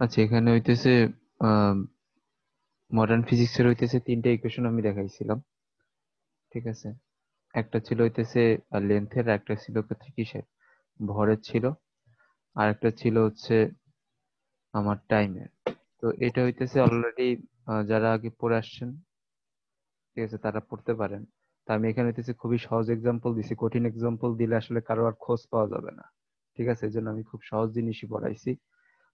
আচ্ছা, এখানে হইতেছে মডার্ন ফিজিক্সের হইতেছে তিনটা ইকুয়েশন আমি দেখাইছিলাম। ঠিক আছে, একটা ছিল হইতেছে লেন্থের, একটা ছিল হচ্ছে কিসের, ভরের ছিল, আর একটা ছিল হচ্ছে আমার টাইমের। তো এটা হইতেছে অলরেডি যারা আগে পড়ে আসছেন, ঠিক আছে, তারা পড়তে পারেন। তা আমি এখানে হইতেছে খুবই সহজ এক্সাম্পল দিছি, কঠিন এক্সাম্পল দিলে আসলে কারো আর খোঁজ পাওয়া যাবে না। ঠিক আছে, এই জন্য আমি খুব সহজ জিনিসই পড়াইছি।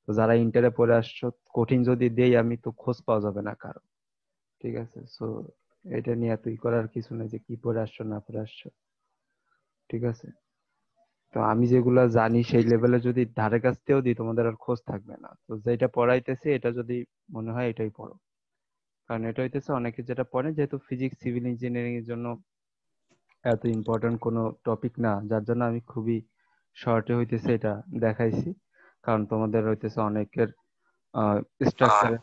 তো যারা ইন্টারে পড়ে আসছো, কঠিন যদি দেই আমি, তো খোঁজ পাওয়া যাবে না কারো। ঠিক আছে, সো এটা নিয়ে তুই করার কিছু নেই যে কি পড়ে আসছো না পড়ে আসছো। ঠিক আছে, তো আমি যেগুলা জানি সেই লেভেলে যদি ধারে কাছতেও দিই, তোমাদের আর খোঁজ থাকবে না। তো যেটা পড়াইতেছে এটা যদি মনে হয় এটাই পড়ো। কারণ এটা হইতেছে অনেকে যেটা পড়ে, যেহেতু ফিজিক্স সিভিল ইঞ্জিনিয়ারিং এর জন্য এত ইম্পর্টেন্ট কোনো টপিক না, যার জন্য আমি খুবই শর্টে হইতেছে এটা দেখাইছি। কারণ তোমাদের হইতেছে অনেকের স্ট্রাকচারের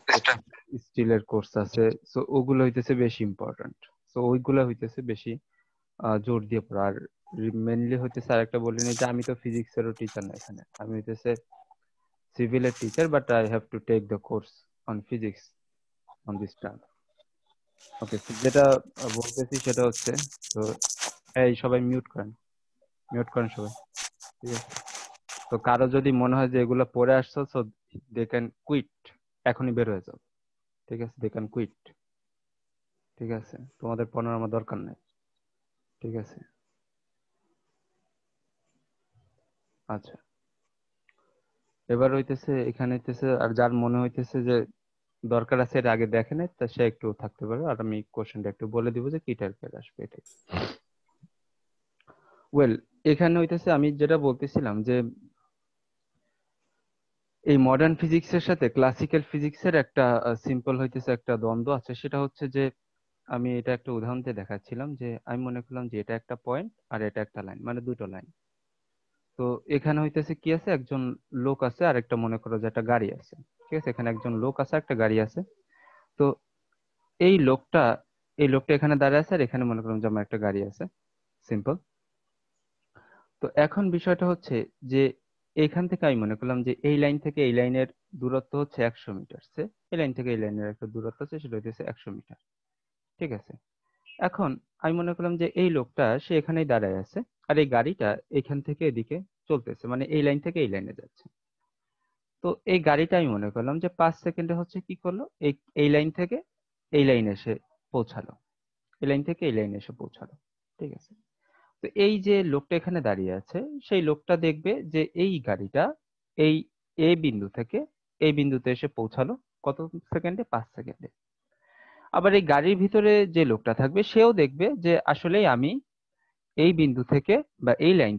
স্টিলের কোর্স আছে, সো ওগুলো হইতেছে বেশি ইম্পর্টেন্ট। সো ওইগুলো হইতেছে বেশি জোর দিয়ে পড়া। আর মেনলি হইতেছে আরেকটা বলিনি যে আমি তো ফিজিক্সেরও টিচার না, এখানে আমি হইতেছে সিভিলের teacher, but I have to take the course on physics on this term. Okay, যেটা বলতেছি সেটা হচ্ছে, তো এই সবাই মিউট করেন, মিউট করেন সবাই। ঠিক আছে, তো কারো যদি মনে হয় যে এগুলো পড়ে আসছো, সো দে ক্যান কুইট, এখনই বের হয়ে যাও। ঠিক আছে, দে ক্যান কুইট। ঠিক আছে, তোমাদের পড়ানোর আমার দরকার নাই। ঠিক আছে, আচ্ছা, এবার হইতেছে এখানে হইতেছে, আর যার মনে হইতেছে যে দরকার আছে এর আগে দেখে নাই, তা সে একটু থাকতে পারে, আর আমি কোশ্চেনটা একটু বলে দিব যে কি টাইপের আসবে এটাই। ওয়েল, এখানে হইতেছে আমি যেটা বলতেছিলাম যে এই মডার্ন ফিজিক্সের সাথে ক্লাসিক্যাল ফিজিক্সের একটা সিম্পল হইতেছে একটা দ্বন্দ্ব আছে। সেটা হচ্ছে যে আমি এটা একটা উদাহরণ দিয়ে দেখাচ্ছিলাম যে আমি মনে করলাম যে এটা একটা পয়েন্ট আর এটা একটা লাইন, মানে দুটো লাইন। তো এখানে হইতেছে কি আছে, একজন লোক আছে আর একটা মনে করো যে একটা গাড়ি আছে। ঠিক আছে, এখানে একজন লোক আছে, একটা গাড়ি আছে। তো এই লোকটা এই লোকটা এখানে দাঁড়ায় আছে, আর এখানে মনে করলাম যে আমার একটা গাড়ি আছে। সিম্পল। তো এখন বিষয়টা হচ্ছে যে এইখান থেকে আমি মনে করলাম যে এই লাইন থেকে এই লাইনের দূরত্ব হচ্ছে 100 মিটার, এই লাইন থেকে এই লাইনের একটা দূরত্ব আছে, সেটা হইতেছে 100 মিটার। ঠিক আছে, এখন আমি মনে করলাম যে এই লোকটা সে এখানেই দাঁড়ায় আছে, আর এই গাড়িটা এখান থেকে এদিকে চলতেছে, মানে এই লাইন থেকে এই লাইনে যাচ্ছে। তো এই গাড়িটা আমি মনে করলাম যে 5 সেকেন্ডে হচ্ছে কি করলো, এই এই লাইন থেকে এই লাইনে এসে পৌঁছালো, এই লাইন থেকে এই লাইনে এসে পৌঁছালো। ঠিক আছে, তো এই যে লোকটা এখানে দাঁড়িয়ে আছে, সেই লোকটা দেখবে যে এই গাড়িটা এই এ বিন্দু থেকে এই বিন্দুতে এসে পৌঁছালো কত সেকেন্ডে, 5 সেকেন্ডে। আবার এই গাড়ির ভিতরে যে লোকটা থাকবে সেও দেখবে যে আসলেই আমি এই বিন্দু থেকে বা এই লাইন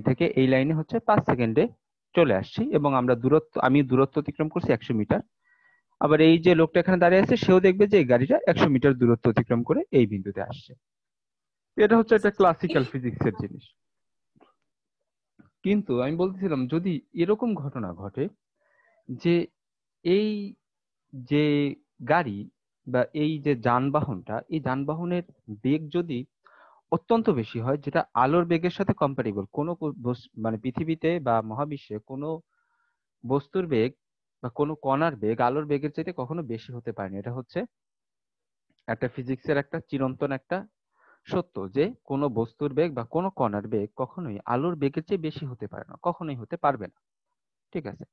থেকে এই লাইনে হচ্ছে 5 সেকেন্ডে চলে আসছি, এবং আমি দূরত্ব অতিক্রম করছি 100 মিটার। আবার এই যে লোকটা এখানে দাঁড়িয়ে আছে সেও দেখবে যে এই গাড়িটা 100 মিটার দূরত্ব অতিক্রম করে এই বিন্দুতে আসছে। এটা হচ্ছে একটা ক্লাসিক্যাল ফিজিক্সের জিনিস। কিন্তু আমি বলতেছিলাম যদি এরকম ঘটনা ঘটে যে এই যে গাড়ি বা এই যে যানবাহনটা, এই যানবাহনের বেগ যদি অত্যন্ত বেশি হয়, যেটা আলোর বেগের সাথে কম্পারেবল, কোনো মানে পৃথিবীতে বা মহাবিশ্বে কোনো বস্তুর বেগ বা কোনো কণার বেগ আলোর বেগের চাইতে কখনো বেশি হতে পারে না। এটা হচ্ছে একটা ফিজিক্সের একটা চিরন্তন একটা সত্য, যে কোনো বস্তুর বেগ বা কোনো কণার বেগ কখনোই আলোর বেগের চেয়ে বেশি হতে পারে না, কখনোই হতে পারবে না। ঠিক আছে,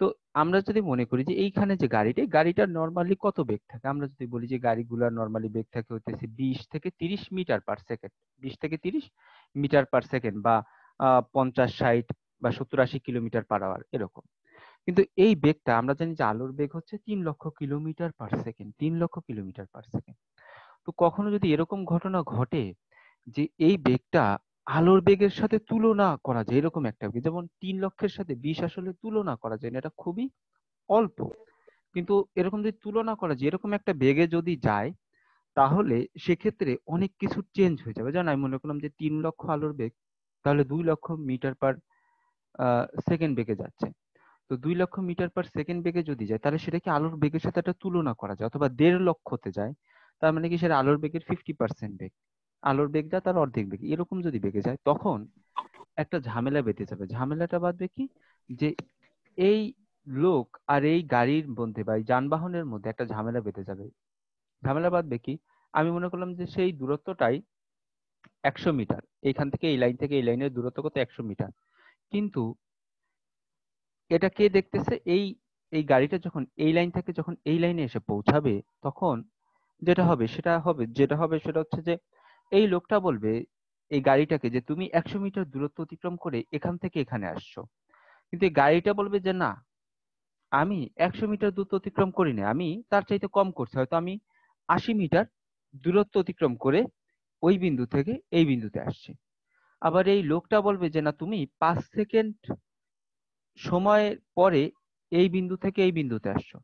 তো আমরা যদি মনে করি যে এইখানে যে গাড়িটার নর্মালি কত বেগ থাকে, আমরা যদি বলি যে গাড়িগুলোর নর্মালি বেগ থাকে হইতেছে 20 থেকে 30 মিটার পার সেকেন্ড, 20 থেকে 30 মিটার পার সেকেন্ড, বা 50, 60 বা 70, 80 কিলোমিটার পার আওয়ার এরকম। কিন্তু এই বেগটা আমরা জানি যে আলোর বেগ হচ্ছে 3 লক্ষ কিলোমিটার পার সেকেন্ড, 3 লক্ষ কিলোমিটার পার সেকেন্ড। তো কখনো যদি এরকম ঘটনা ঘটে যে এই বেগটা আলোর বেগের সাথে তুলনা করা যায়, এরকম একটা বেগ, যেমন 3 লক্ষের সাথে 20 আসলে তুলনা করা যায় না, এটা খুবই অল্প। কিন্তু এরকম যদি তুলনা করা যায়, এরকম একটা বেগে যদি যায়, তাহলে সেক্ষেত্রে অনেক কিছু চেঞ্জ হয়ে যাবে। যেমন আমি মনে করলাম যে 3 লক্ষ আলোর বেগ, তাহলে 2 লক্ষ মিটার পার সেকেন্ড বেগে যাচ্ছে। তো 2 লক্ষ মিটার পার সেকেন্ড বেগে যদি যায়, তাহলে সেটা কি আলোর বেগের সাথে একটা তুলনা করা যায়, অথবা 1.5 লক্ষতে যায়, তার মানে কি সেটা আলোর বেগের 50% বেগ, আলোর বেগটা তার অর্ধেক বেগ, এরকম যদি বেগে যায়, তখন একটা ঝামেলা বেঁধে যাবে। ঝামেলাটা বাঁধবে কি, যে এই লোক আর এই গাড়ির মধ্যে বা এই যানবাহনের মধ্যে একটা ঝামেলা বেঁধে যাবে। ঝামেলা বাঁধবে কি, আমি মনে করলাম যে সেই দূরত্বটাই 100 মিটার, এইখান থেকে এই লাইন থেকে এই লাইনের দূরত্ব কত, 100 মিটার। কিন্তু এটা কে দেখতেছে, এই এই গাড়িটা যখন এই লাইন থেকে যখন এই লাইনে এসে পৌঁছাবে, তখন যেটা হবে সেটা হচ্ছে যে এই লোকটা বলবে এই গাড়িটাকে যে তুমি 100 মিটার দূরত্ব অতিক্রম করে এখান থেকে এখানে আসছো। কিন্তু এই গাড়িটা বলবে যে না, আমি 100 মিটার দূরত্ব অতিক্রম করিনি, আমি তার চাইতে কম করছি, হয়তো আমি 80 মিটার দূরত্ব অতিক্রম করে ওই বিন্দু থেকে এই বিন্দুতে আসছি। আবার এই লোকটা বলবে যে না, তুমি 5 সেকেন্ড সময় পরে এই বিন্দু থেকে এই বিন্দুতে আসছো।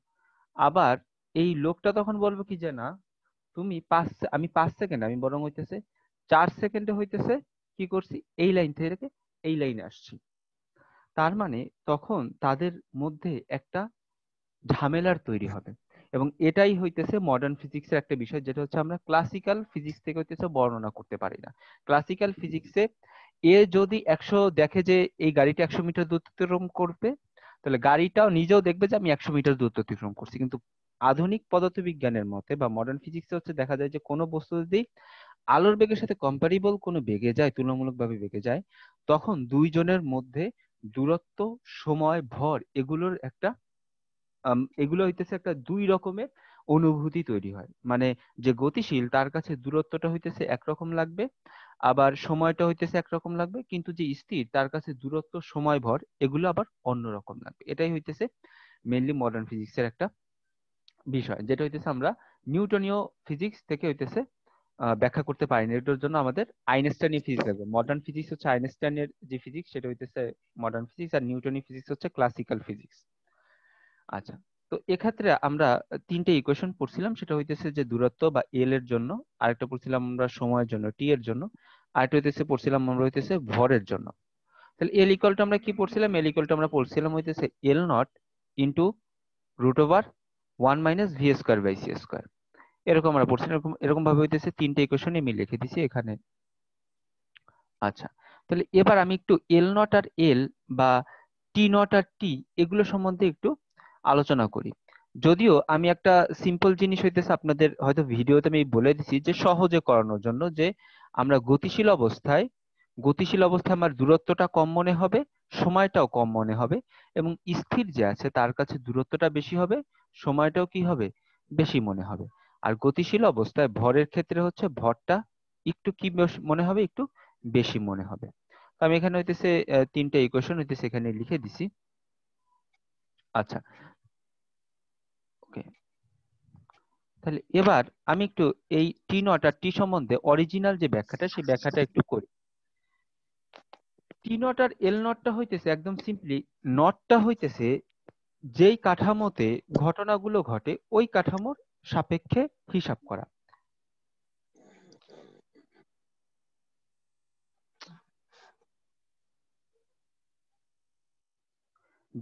আবার এই লোকটা তখন বলবে কি যে না, তুমি আমি 5 সেকেন্ড, আমি বরং হইতেছে 4 সেকেন্ডে হইতেছে কি করছি, এই লাইন থেকে এই লাইনে আসছি। তার মানে তখন তাদের মধ্যে একটা ঝামেলার তৈরি হবে। এবং এটাই হইতেছে মডার্ন ফিজিক্সের একটা বিষয়, যেটা হচ্ছে আমরা ক্লাসিক্যাল ফিজিক্স থেকে হইতেছে বর্ণনা করতে পারি না। ক্লাসিক্যাল ফিজিক্সে এ যদি 100 দেখে যে এই গাড়িটা 100 মিটার দূরত্ব অতিক্রম করবে, তাহলে গাড়িটাও নিজেও দেখবে যে আমি 100 মিটার দূরত্ব অতিক্রম করছি। কিন্তু আধুনিক পদার্থবিজ্ঞানের মতে বা মডার্ন ফিজিক্সে হচ্ছে দেখা যায় যে কোনো বস্তু যদি আলোর বেগের সাথে কম্পারিবল কোনো বেগে যায়, তুলনামূলকভাবে বেগে যায়, তখন দুইজনের মধ্যে দূরত্ব, সময়, ভর এগুলোর একটা এগুলো হইতেছে একটা দুই রকমের অনুভূতি তৈরি হয়। মানে যে গতিশীল তার কাছে দূরত্বটা হইতেছে একরকম লাগবে, আবার সময়টা হইতেছে একরকম লাগবে, কিন্তু যে স্থির তার কাছে দূরত্ব, সময়, ভর এগুলো আবার অন্যরকম লাগবে। এটাই হইতেছে মেইনলি মডার্ন ফিজিক্সের একটা বিষয়, যেটা হইতেছে আমরা নিউটনীয় ফিজিক্স থেকে হইতেছে ব্যাখ্যা করতে পারি না। এটার জন্য আমাদের আইনস্টাইনীয় ফিজিক্স লাগবে। মডার্ন ফিজিক্স হচ্ছে আইনস্টাইনের যে ফিজিক্স, সেটা হইতেছে মডার্ন ফিজিক্স, আর নিউটনীয় ফিজিক্স হচ্ছে ক্লাসিক্যাল ফিজিক্স। আচ্ছা, তো এক্ষেত্রে আমরা তিনটে ইকুয়েশন পড়ছিলাম, সেটা হইতেছে যে দূরত্ব বা এল এর জন্য, আরেকটা পড়ছিলাম আমরা সময়ের জন্য টি এর জন্য, আরেকটা হইতেছে পড়ছিলাম আমরা হইতেছে ভরের জন্য। তাহলে এল ইকুয়ালটা আমরা কি পড়ছিলাম, এল ইকুয়ালটা আমরা পড়ছিলাম হইতেছে L not into root over 1 - v² / c²। এরকম আমরা পড়ছিলাম, এরকম এরকম ভাবে হইতেছে তিনটে ইকুয়েশনই আমি লিখে দিছি এখানে। আচ্ছা, তাহলে এবার আমি একটু এল নট আর এল বা টি নট আর টি এগুলো সম্বন্ধে একটু আলোচনা করি। যদিও আমি একটা সিম্পল জিনিস হইতেছে আপনাদের হয়তো ভিডিওতে আমি বলে দিছি যে সহজে করানোর জন্য, যে আমরা গতিশীল অবস্থায় আমার দূরত্বটা কম মনে হবে, সময়টাও কম মনে হবে, এবং স্থির যে আছে তার কাছে দূরত্বটা বেশি হবে, সময়টাও কি হবে, বেশি মনে হবে। আর গতিশীল অবস্থায় ভরের ক্ষেত্রে হচ্ছে ভরটা একটু কি মনে হবে, একটু বেশি মনে হবে। তো আমি এখানে হইতেছে তিনটা ইকুয়েশন হইতেছে এখানে লিখে দিছি। আচ্ছা, ওকে, তাহলে এবার আমি একটু এই টি নট আর টি সম্বন্ধে অরিজিনাল যে ব্যাখ্যাটা, সেই ব্যাখ্যাটা একটু করি। টি নট আর এল নটটা হইতেছে একদম সিম্পলি, নটটা হইতেছে যেই কাঠামোতে ঘটনাগুলো ঘটে ওই কাঠামোর সাপেক্ষে হিসাব করা।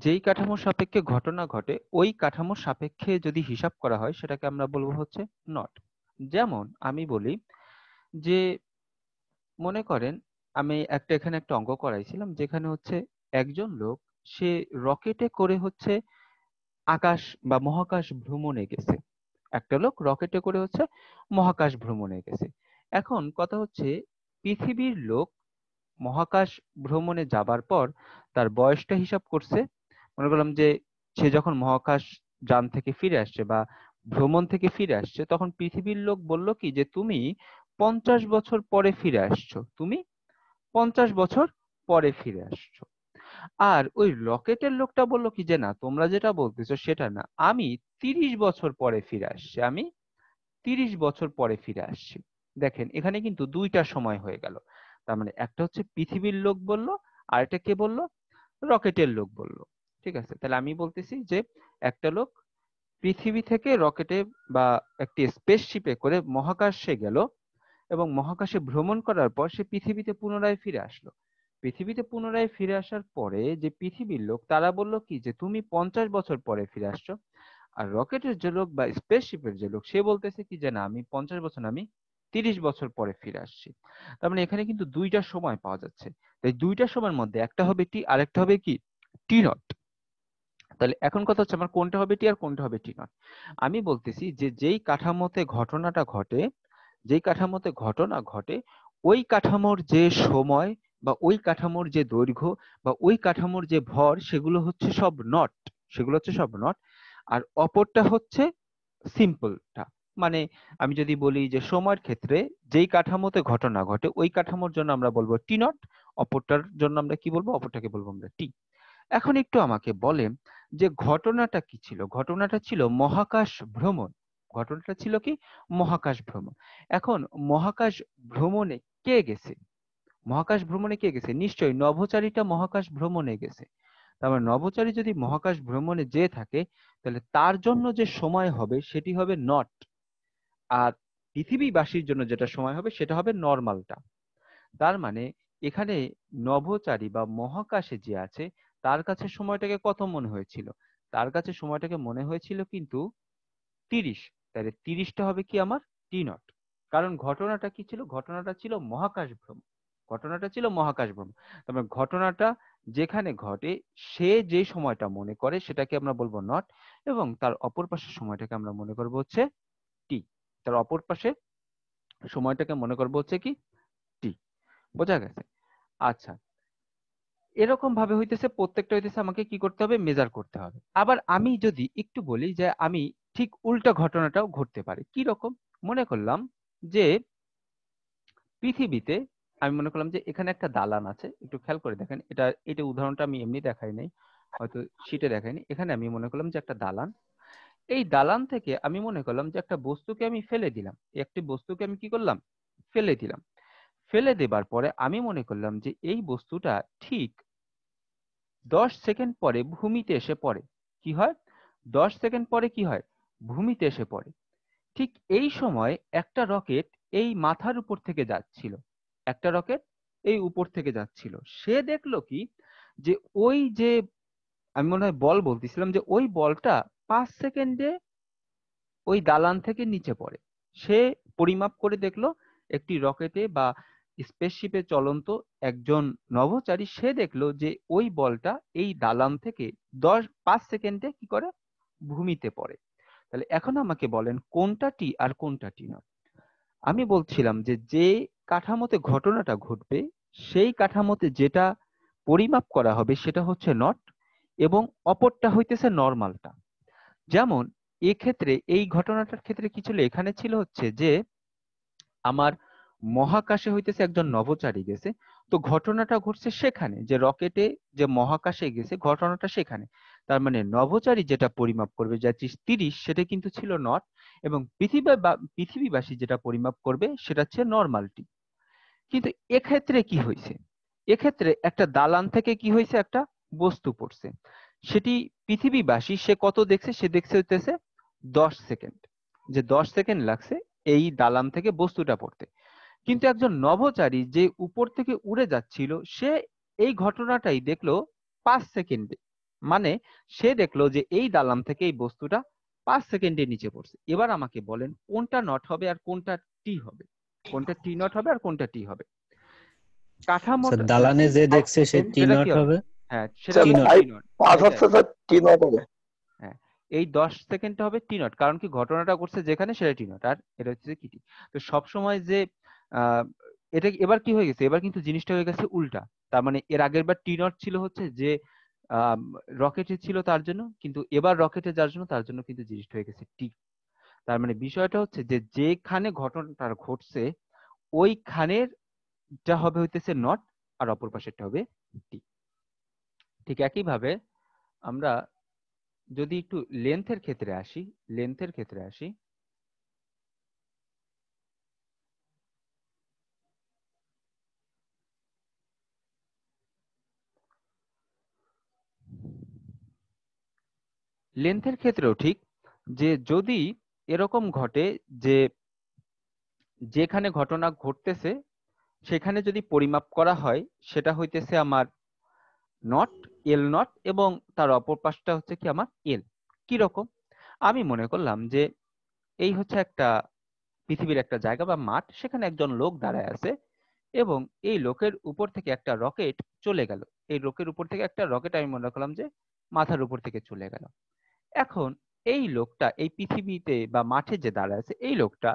যেই কাঠামোর সাপেক্ষে ঘটনা ঘটে ওই কাঠামোর সাপেক্ষে যদি হিসাব করা হয়, সেটাকে আমরা বলবো হচ্ছে নট। যেমন আমি বলি যে, মনে করেন আমি এখানে একটা অঙ্ক করাইছিলাম, যেখানে হচ্ছে একজন লোক সে রকেটে করে হচ্ছে আকাশ বা মহাকাশ ভ্রমণে গেছে। একটা লোক রকেটে করে হচ্ছে মহাকাশ ভ্রমণে গেছে। এখন কথা হচ্ছে, পৃথিবীর লোক মহাকাশ ভ্রমণে যাবার পর তার বয়সটা হিসাব করছে। মনে করলাম যে সে যখন মহাকাশ যান থেকে ফিরে আসছে বা ভ্রমণ থেকে ফিরে আসছে, তখন পৃথিবীর লোক বলল কি যে তুমি 50 বছর পরে ফিরে আসছো, তুমি 50 বছর পরে ফিরে আসছো। আর ওই রকেটের লোকটা বললো কি যে না, তোমরা যেটা বলতেছো সেটা না, আমি 30 বছর পরে ফিরে আসছি, আমি 30 বছর পরে ফিরে আসছি। দেখেন এখানে কিন্তু দুইটা সময় হয়ে গেল। তার মানে একটা হচ্ছে পৃথিবীর লোক বলল, আর একটা কে বলল, রকেটের লোক বলল। ঠিক আছে, তাহলে আমি বলতেছি যে একটা লোক পৃথিবী থেকে রকেটে বা একটি স্পেসশিপে করে মহাকাশে গেল, এবং মহাকাশে ভ্রমণ করার পর সে পৃথিবীতে পুনরায় ফিরে আসলো। পৃথিবীতে পুনরায় ফিরে আসার পরে যে পৃথিবীর লোক তারা বলল কি যে তুমি 50 বছর পরে ফিরে আসছো। আর রকেটের যে লোক বা স্পেসশিপের যে লোক সে বলতেছে কি যে না, আমি 50 বছর না, আমি 30 বছর পরে ফিরে আসছি। তার মানে এখানে কিন্তু দুইটা সময় পাওয়া যাচ্ছে। তাই দুইটা সময়ের মধ্যে একটা হবে টি, আর একটা হবে কি, টি নট। তাহলে এখন কথা হচ্ছে আমার কোনটা হবে টি আর কোনটা হবে টি নট। আমি বলতেছি যে যেই কাঠামোতে ঘটনাটা ঘটে, যেই কাঠামোতে ঘটনা ঘটে, ওই কাঠামোর যে সময় বা ওই কাঠামোর যে দৈর্ঘ্য বা ওই কাঠামোর যে ভর, সেগুলো হচ্ছে সব নট, সেগুলো হচ্ছে সব নট। আর অপরটা হচ্ছে সিম্পলটা। মানে আমি যদি বলি যে সময়ের ক্ষেত্রে যেই কাঠামোতে ঘটনা ঘটে ওই কাঠামোর জন্য আমরা বলবো টি নট, অপরটার জন্য আমরা কি বলবো, অপরটাকে বলবো আমরা টি। এখন একটু আমাকে বলেন যে ঘটনাটা কি ছিল। ঘটনাটা ছিল মহাকাশ ভ্রমণ। ঘটনাটা ছিল কি, মহাকাশ ভ্রমণ। এখন মহাকাশ ভ্রমণে কে গেছে? মহাকাশ ভ্রমণে কে গেছে? নিশ্চয়ই নভোচারীটা মহাকাশ ভ্রমণে গেছে। তার মানে নভোচারী যদি মহাকাশ ভ্রমণে যেয়ে থাকে, তাহলে তার জন্য যে সময় হবে সেটি হবে নট। আর পৃথিবীবাসীর জন্য যেটা সময় হবে সেটা হবে নর্মালটা। তার মানে এখানে নভোচারী বা মহাকাশে যে আছে তার কাছে সময়টাকে কত মনে হয়েছিল? তার কাছে সময়টাকে মনে হয়েছিল কিন্তু 30। তাহলে 30টা হবে কি আমার টি নট। কারণ ঘটনাটা কি ছিল? ঘটনাটা ছিল মহাকাশ ভ্রমণ। ঘটনাটা ছিল মহাকাশ ভ্রমণ। তবে ঘটনাটা যেখানে ঘটে সে যে সময়টা মনে করে সেটাকে আমরা বলবো নট, এবং তার অপর পাশের সময়টাকে আমরা মনে করবো হচ্ছে টি। তার অপর পাশে সময়টাকে মনে করবো হচ্ছে কি টি। বোঝা গেছে? আচ্ছা, এরকম ভাবে হইতেছে, প্রত্যেকটা হইতেছে আমাকে কি করতে হবে, মেজার করতে হবে। আবার আমি যদি একটু বলি যে আমি ঠিক উল্টা ঘটনাটাও ঘটতে পারে, কি রকম? মনে করলাম যে পৃথিবীতে, আমি মনে করলাম যে এখানে একটা দালান আছে, একটু খেয়াল করে দেখেন, এটা এটা উদাহরণটা আমি এমনি দেখাই নাই, হয়তো শীটে দেখাইনি। এখানে আমি মনে করলাম যে একটা দালান, এই দালান থেকে আমি মনে করলাম যে একটা বস্তুকে আমি ফেলে দিলাম, একটি বস্তুকে আমি কি করলাম, ফেলে দিলাম। ফেলে দেবার পরে আমি মনে করলাম যে এই বস্তুটা ঠিক 10 সেকেন্ড পরে ভূমিতে এসে পড়ে। কি হয়? 10 সেকেন্ড পরে কি হয়? ভূমিতে এসে পড়ে। ঠিক এই সময় একটা রকেট এই মাথার উপর থেকে যাচ্ছিল, একটা রকেট এই উপর থেকে যাচ্ছিল। সে দেখলো কি, যে ওই যে আমি মনে হয় বল বলতেছিলাম, যে ওই বলটা 5 সেকেন্ডে ওই দালান থেকে নিচে পড়ে। সে পরিমাপ করে দেখলো একটি রকেটে বা স্পেসশিপে চলন্ত একজন নভোচারী, সে দেখলো যে ওই বলটা এই দালান থেকে 5 সেকেন্ডে কি করে, ভূমিতে পড়ে। তাহলে এখন আমাকে বলেন কোনটা টি আর কোনটা টি নট। আমি বলছিলাম যে যে কাঠামোতে ঘটনাটা ঘটবে সেই কাঠামোতে যেটা পরিমাপ করা হবে সেটা হচ্ছে নট, এবং অপরটা হইতেছে নর্মালটা। যেমন এক্ষেত্রে এই ঘটনাটার ক্ষেত্রে কি ছিল, এখানে ছিল হচ্ছে যে আমার মহাকাশে হইতেছে একজন নভোচারী গেছে। তো ঘটনাটা ঘটছে সেখানে, যে রকেটে যে মহাকাশে গেছে ঘটনাটা সেখানে। তার মানে নভোচারী যেটা পরিমাপ করবে যা 30, সেটা কিন্তু ছিল নট, এবং পৃথিবীবাসী যেটা পরিমাপ করবে সেটা হচ্ছে নর্মালটি। কিন্তু এক্ষেত্রে কি হয়েছে, এক্ষেত্রে একটা দালান থেকে কি হয়েছে, একটা বস্তু পড়ছে। সেটি পৃথিবীবাসী সে কত দেখছে, সে দেখছে হইতেছে 10 সেকেন্ড, যে 10 সেকেন্ড লাগছে এই দালান থেকে বস্তুটা পড়তে। কিন্তু একজন নভোচারী যে উপর থেকে উড়ে যাচ্ছিল সে এই ঘটনাটাই দেখলো 5 সেকেন্ডে। মানে সে দেখলো যে এই দালান থেকে এই বস্তুটা 5 সেকেন্ডে নিচে পড়ছে। এবার আমাকে বলেন কোনটা নট হবে আর কোনটা টি হবে, কোনটা টি নট হবে আর কোনটা টি হবে। স্যার কাঠামোটা দালানে যে দেখছে সে টি সেটা কি নট হবে? হবে। হ্যাঁ, সেটা স্যার হবে টি কি নট। I T not. 5 এটা হচ্ছে স্যার 3 হবে। হ্যাঁ, এই 10 সেকেন্ডটা হবে টি নট, কারণ কি ঘটনাটা ঘটছে যেখানে সেটা টি নট, আর এটা হচ্ছে কি টি। তো সবসময় যে আহ, এটা এবার কি হয়ে গেছে, এবার কিন্তু জিনিসটা হয়ে গেছে উল্টা। তার মানে এর আগের বার টি নট ছিল হচ্ছে যে রকেটে ছিল তার জন্য, কিন্তু এবার রকেটে যার জন্য তার জন্য কিন্তু জিনিসটা হয়ে গেছে টি। তার মানে বিষয়টা হচ্ছে যে যেখানে ঘটনাটা ঘটছে ওইখানের যা হবে হইতেছে নট, আর অপর পাশেরটা হবে টি। ঠিক একইভাবে আমরা যদি একটু লেন্থের ক্ষেত্রে আসি, লেন্থের ক্ষেত্রে আসি, লেন্থের ক্ষেত্রেও ঠিক, যে যদি এরকম ঘটে যে যেখানে ঘটনা ঘটতেছে সেখানে যদি পরিমাপ করা হয় সেটা হইতেছে আমার নট, এল নট, এবং তার অপর পাশটা হচ্ছে কি আমার এল। কি রকম? আমি মনে করলাম যে এই হচ্ছে একটা পৃথিবীর একটা জায়গা বা মাঠ, সেখানে একজন লোক দাঁড়ায় আছে, এবং এই লোকের উপর থেকে একটা রকেট চলে গেল। এই লোকের উপর থেকে একটা রকেট আমি মনে করলাম যে মাথার উপর থেকে চলে গেল। এখন এই লোকটা এই পৃথিবীতে বা মাঠে যে দাঁড়ায় আছে এই লোকটা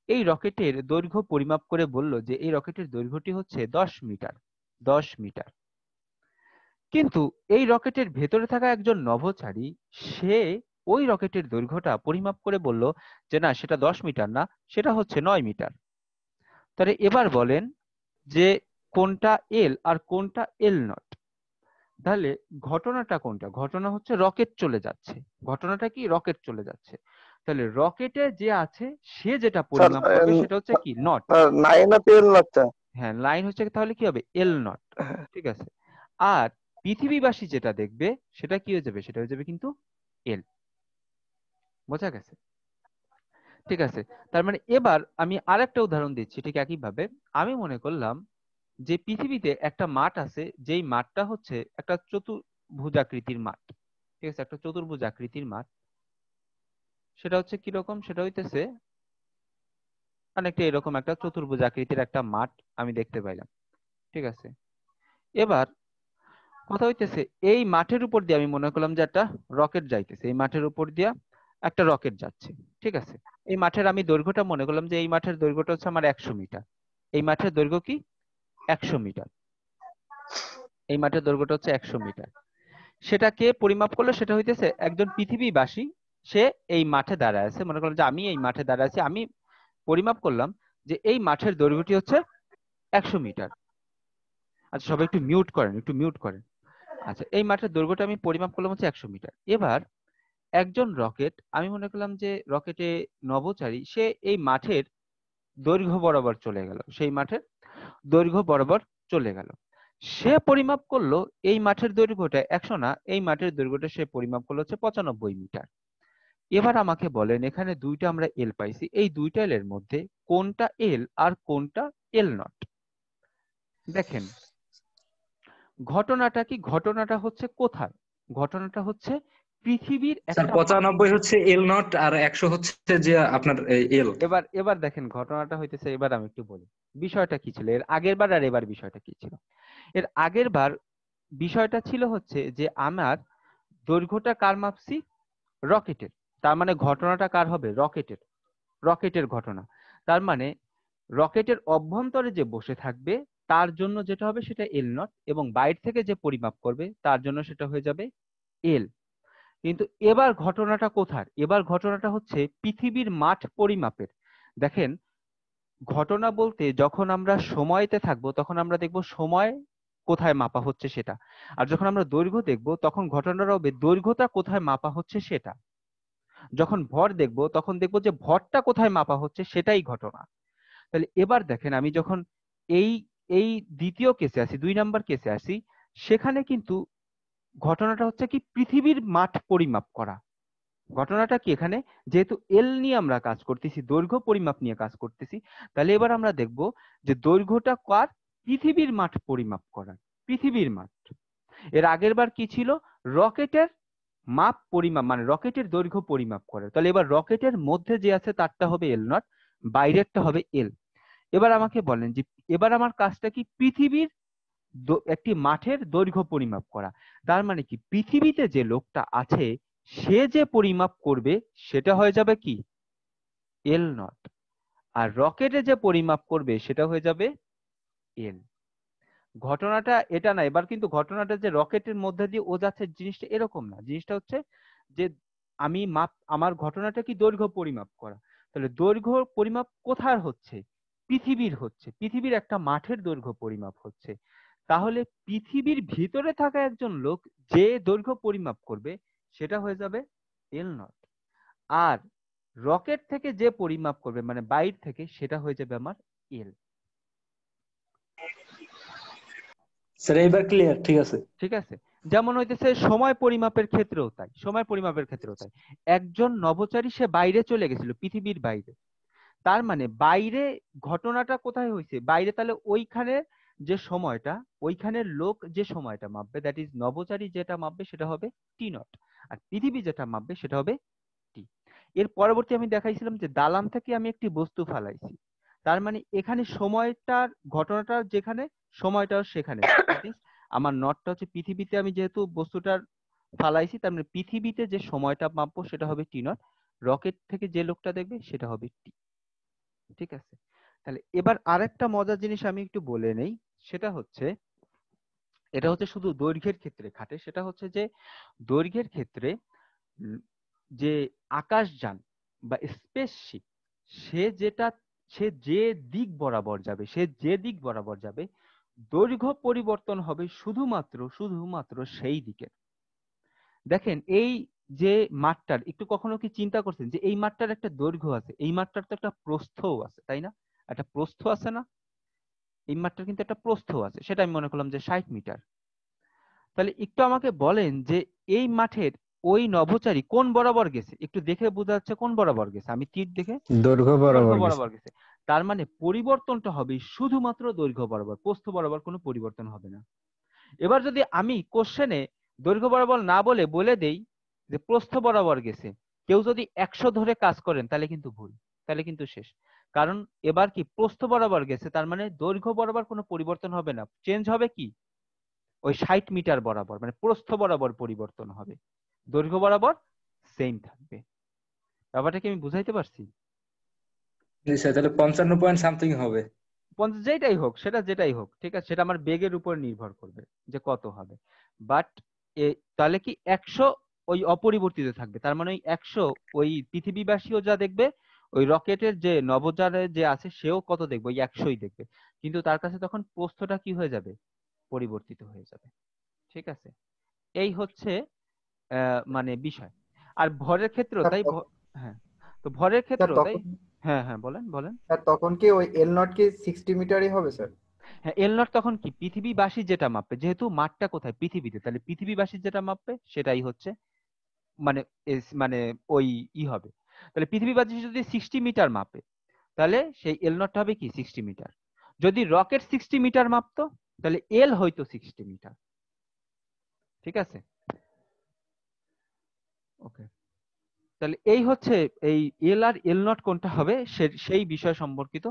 এই রকেটের দৈর্ঘ্য পরিমাপ করে বলল যে এই রকেটের দৈর্ঘ্যটি হচ্ছে 10 মিটার। 10 মিটার। কিন্তু এই রকেটের ভেতরে থাকা একজন নভোচারী সে ওই রকেটের দৈর্ঘ্যটা পরিমাপ করে বলল যে না সেটা 10 মিটার না, সেটা হচ্ছে 9 মিটার। তাহলে এবার বলেন যে কোনটা এল আর কোনটা এল নট। তাহলে ঘটনাটা কোনটা? ঘটনা হচ্ছে রকেট চলে যাচ্ছে। ঘটনাটা কি? রকেট চলে যাচ্ছে। তাহলে রকেটে যে আছে সে যেটা স্যার পরিমাপ করবে সেটা হচ্ছে কি? নট। নাইন না তেল লাগছে। হ্যাঁ, লাইন হচ্ছে তাহলে কি হবে? এল নট। ঠিক আছে। আর পৃথিবীবাসী যেটা দেখবে সেটা কি হয়ে যাবে? সেটা হয়ে যাবে কিন্তু এল। বোঝা গেছে? ঠিক আছে। তার মানে এবার আমি আরেকটা উদাহরণ দিচ্ছি ঠিক একইভাবে। আমি মনে করলাম যে পৃথিবীতে একটা মাঠ আছে, যেই মাঠটা হচ্ছে একটা চতুর্ভুজাকৃতির মাঠ। ঠিক আছে, একটা চতুর্ভুজ আকৃতির মাঠ। সেটা হচ্ছে কিরকম? সেটা হইতেছে অনেকটা এরকম একটা চতুর্ভুজ আকৃতির একটা মাঠ আমি দেখতে পাইলাম। ঠিক আছে। এবার কথা হইতেছে এই মাঠের উপর দিয়ে আমি মনে করলাম যে একটা রকেট যাইতেছে, এই মাঠের উপর দিয়ে একটা রকেট যাচ্ছে। ঠিক আছে। এই মাঠের আমি দৈর্ঘ্যটা মনে করলাম যে এই মাঠের দৈর্ঘ্যটা হচ্ছে আমার 100 মিটার। এই মাঠের দৈর্ঘ্য কি? 100 মিটার। এই মাঠের দৈর্ঘ্যটা হচ্ছে 100 মিটার। সেটা কে পরিমাপ করলো? সেটা হইতেছে একজন পৃথিবীবাসী। সে এই মাঠে দাঁড়ায় আছে, মনে করলাম যে আমি এই মাঠে দাঁড়ায় আছি, আমি পরিমাপ করলাম যে এই মাঠের দৈর্ঘ্যটি হচ্ছে 100 মিটার। আচ্ছা সবাই একটু মিউট করেন, একটু মিউট করেন। আচ্ছা এই মাঠের দৈর্ঘ্যটা আমি পরিমাপ করলাম হচ্ছে 100 মিটার। এবার একজন রকেট, আমি মনে করলাম যে রকেটে নভোচারী সে এই মাঠের দৈর্ঘ্য বরাবর চলে গেল, সেই মাঠের দৈর্ঘ্য বরাবর চলে গেল। সে পরিমাপ করলো এই মাঠের দৈর্ঘ্যটা 100 না, এই মাঠের দৈর্ঘ্যটা সে পরিমাপ করলো হচ্ছে 95 মিটার। এবার আমাকে বলেন এখানে দুইটা আমরা এল পাইছি, এই দুইটা এল এর মধ্যে কোনটা এল আর কোনটা এল নট? দেখেন ঘটনাটা কি? ঘটনাটা হচ্ছে কোথায়? ঘটনাটা হচ্ছে পৃথিবীর স্যার একটা মাঠ। 95 হচ্ছে এল নট আর 100 হচ্ছে যে আপনার এল। এবার এবার দেখেন ঘটনাটা হইতেছে, এবার আমি একটু বলি বিষয়টা কি ছিল এর আগের বার আর এবার বিষয়টা কি ছিল। এর আগের বার বিষয়টা ছিল হচ্ছে যে আমার দৈর্ঘ্যটা কার মাপছি? রকেটের। তার মানে ঘটনাটা কার হবে? রকেটের। রকেটের ঘটনা। তার মানে রকেটের অভ্যন্তরে যে বসে থাকবে তার জন্য যেটা হবে সেটা এল নট, এবং বাইরে থেকে যে পরিমাপ করবে তার জন্য সেটা হয়ে যাবে এল। কিন্তু এবার ঘটনাটা কোথার? এবার ঘটনাটা হচ্ছে পৃথিবীর মাঠ পরিমাপের। দেখেন ঘটনা বলতে যখন আমরা সময়তে থাকবো তখন আমরা দেখব সময় কোথায় মাপা হচ্ছে সেটা, আর যখন আমরা দৈর্ঘ্য দেখব তখন ঘটনাটা হবে দৈর্ঘ্যটা কোথায় মাপা হচ্ছে সেটা। যখন ভর দেখব তখন দেখব যে ভরটা কোথায় মাপা হচ্ছে সেটাই ঘটনা। তাহলে এবার দেখেন আমি যখন এই এই দ্বিতীয় কেসে আসি, 2 নাম্বার কেসে আসি, সেখানে কিন্তু ঘটনাটা হচ্ছে কি পৃথিবীর মাঠ পরিমাপ করা। ঘটনাটা কি এখানে? যেহেতু এল নিয়ে আমরা কাজ করতেছি, দৈর্ঘ্য পরিমাপ নিয়ে কাজ করতেছি, তাহলে এবার আমরা দেখব যে দৈর্ঘ্যটা কার? পৃথিবীর মাঠ পরিমাপ করার। পৃথিবীর মাঠ। এর আগের বার কি ছিল? রকেটের মাপ পরিমাপ, মানে রকেটের দৈর্ঘ্য পরিমাপ করে। তাহলে এবার রকেটের মধ্যে যে আছে তারটা হবে এল নট, বাইরেরটা হবে এল। এবার আমাকে বলেন যে এবার আমার কাজটা কি? পৃথিবীর একটি মাঠের দৈর্ঘ্য পরিমাপ করা। তার মানে কি পৃথিবীতে যে লোকটা আছে সে যে পরিমাপ করবে সেটা হয়ে যাবে কি? এল নট। আর রকেটে যে পরিমাপ করবে সেটা হয়ে যাবে এল। ঘটনাটা এটা না। এবার কিন্তু ঘটনাটা যে রকেটের মধ্যে দিয়ে ও যাচ্ছে জিনিসটা এরকম না। জিনিসটা হচ্ছে যে আমি আমার ঘটনাটা কি? দৈর্ঘ্য পরিমাপ করা। তাহলে দৈর্ঘ্য পরিমাপ কোথার হচ্ছে? পৃথিবীর হচ্ছে। পৃথিবীর একটা মাঠের দৈর্ঘ্য পরিমাপ হচ্ছে। তাহলে পৃথিবীর ভিতরে থাকা একজন লোক যে দৈর্ঘ্য পরিমাপ করবে সেটা হয়ে যাবে এল নট। আর রকেট থেকে যে পরিমাপ করবে মানে বাইর থেকে সেটা হয়ে যাবে আমার এল। স্যার এইবার ক্লিয়ার, ঠিক আছে। ঠিক আছে। যেমন হইতেছে সময় পরিমাপের ক্ষেত্রেও তাই। সময় পরিমাপের ক্ষেত্রেও তাই। একজন নভোচারী সে বাইরে চলে গেছিল, পৃথিবীর বাইরে। তার মানে বাইরে ঘটনাটা কোথায় হয়েছে? বাইরে। তাহলে ওইখানে যে সময়টা, ওইখানের লোক যে সময়টা মাপবে, দ্যাট ইজ নভোচারী যেটা মাপবে সেটা হবে টি নট, আর পৃথিবী যেটা মাপবে সেটা হবে টি। এর পরবর্তী আমি দেখাইছিলাম যে দালান থেকে আমি একটি বস্তু ফালাইছি। তার মানে এখানে সময়টার ঘটনাটা যেখানে, সময়টাও সেখানে। দ্যাট ইজ আমার নটটা হচ্ছে পৃথিবীতে, আমি যেহেতু বস্তুটার ফালাইছি, তার মানে পৃথিবীতে যে সময়টা মাপবো সেটা হবে টি নট, রকেট থেকে যে লোকটা দেখবে সেটা হবে টি। ঠিক আছে, তাহলে এবার আরেকটা মজার জিনিস আমি একটু বলে নেই, সেটা হচ্ছে, এটা হচ্ছে শুধু দৈর্ঘ্যের ক্ষেত্রে খাটে, সেটা হচ্ছে যে দৈর্ঘ্যের ক্ষেত্রে উম, যে আকাশযান বা স্পেসশিপ, সে যেটা, সে যে দিক বরাবর যাবে, সে যে দিক বরাবর যাবে, দৈর্ঘ্য পরিবর্তন হবে শুধুমাত্র শুধুমাত্র সেই দিকে। দেখেন এই যে মাঠটার, একটু কখনো কি চিন্তা করছেন যে এই মাঠটার একটা দৈর্ঘ্য আছে, এই মাঠটার তো একটা প্রস্থও আছে, তাই না? একটা প্রস্থ আছে না? এই মাঠটার কিন্তু একটা প্রস্থ আছে, সেটা আমি মনে করলাম যে 60 মিটার। তাহলে একটু আমাকে বলেন যে এই মাঠের ওই নভোচারী কোন বরাবর গেছে, একটু দেখে বোঝা যাচ্ছে কোন বরাবর গেছে, আমি তীর দেখে, দৈর্ঘ্য দৈর্ঘ্য বরাবর গেছে। বরাবর গেছে। তার মানে পরিবর্তনটা হবে শুধুমাত্র দৈর্ঘ্য বরাবর, প্রস্থ বরাবর কোনো পরিবর্তন হবে না। এবার যদি আমি কোশ্চেনে দৈর্ঘ্য বরাবর না বলে বলে দেই যে প্রস্থ বরাবর গেছে, কেউ যদি 100 ধরে কাজ করেন তাহলে কিন্তু ভুল, তাহলে কিন্তু শেষ। কারণ এবার কি প্রস্থ বরাবর গেছে, তার মানে দৈর্ঘ্য বরাবর কোনো পরিবর্তন হবে না, চেঞ্জ হবে কি ওই 60 মিটার বরাবর, মানে প্রস্থ বরাবর পরিবর্তন হবে, দৈর্ঘ্য বরাবর সেম থাকবে। ব্যাপারটা কি আমি বুঝাইতে পারছি? জি স্যার, তাহলে 55 পয়েন্ট সামথিং হবে। 50 যেটাই হোক, সেটা যেটাই হোক, ঠিক আছে, সেটা আমার বেগের উপর নির্ভর করবে যে কত হবে। বাট তাহলে কি 100 ওই অপরিবর্তিত থাকবে, তার মানে ওই 100 ওই পৃথিবীবাসীও যা দেখবে, ওই রকেটের যে নভোচারে যে আছে সেও কত দেখবে, ওই 100ই দেখবে, কিন্তু তার কাছে তখন প্রস্থটা কি হয়ে যাবে, পরিবর্তিত হয়ে যাবে। ঠিক আছে, এই হচ্ছে মানে বিষয়। আর ভরের ক্ষেত্রেও স্যার তাই, হ্যাঁ, তো ভরের স্যার ক্ষেত্রেও তাই। তখন হ্যাঁ হ্যাঁ, বলেন বলেন। স্যার তখন কি ওই এল নট কি 60 মিটারই হবে স্যার? হ্যাঁ, এল নট তখন কি পৃথিবীবাসী যেটা মাপবে, যেহেতু মাঠটা কোথায়, পৃথিবীতে, তাহলে পৃথিবীবাসী যেটা মাপবে সেটাই হচ্ছে মানে মানে ওই হবে। তাহলে পৃথিবীবাসী যদি 60 মিটার মাপে, তাহলে সেই এল নটটা হবে কি 60 মিটার। যদি রকেট 60 মিটার মাপতো, তাহলে এল হয়তো 60 মিটার। ঠিক আছে, ওকে। তাহলে এই হচ্ছে এই এল আর এল নট কোনটা হবে সেই বিষয় সম্পর্কিত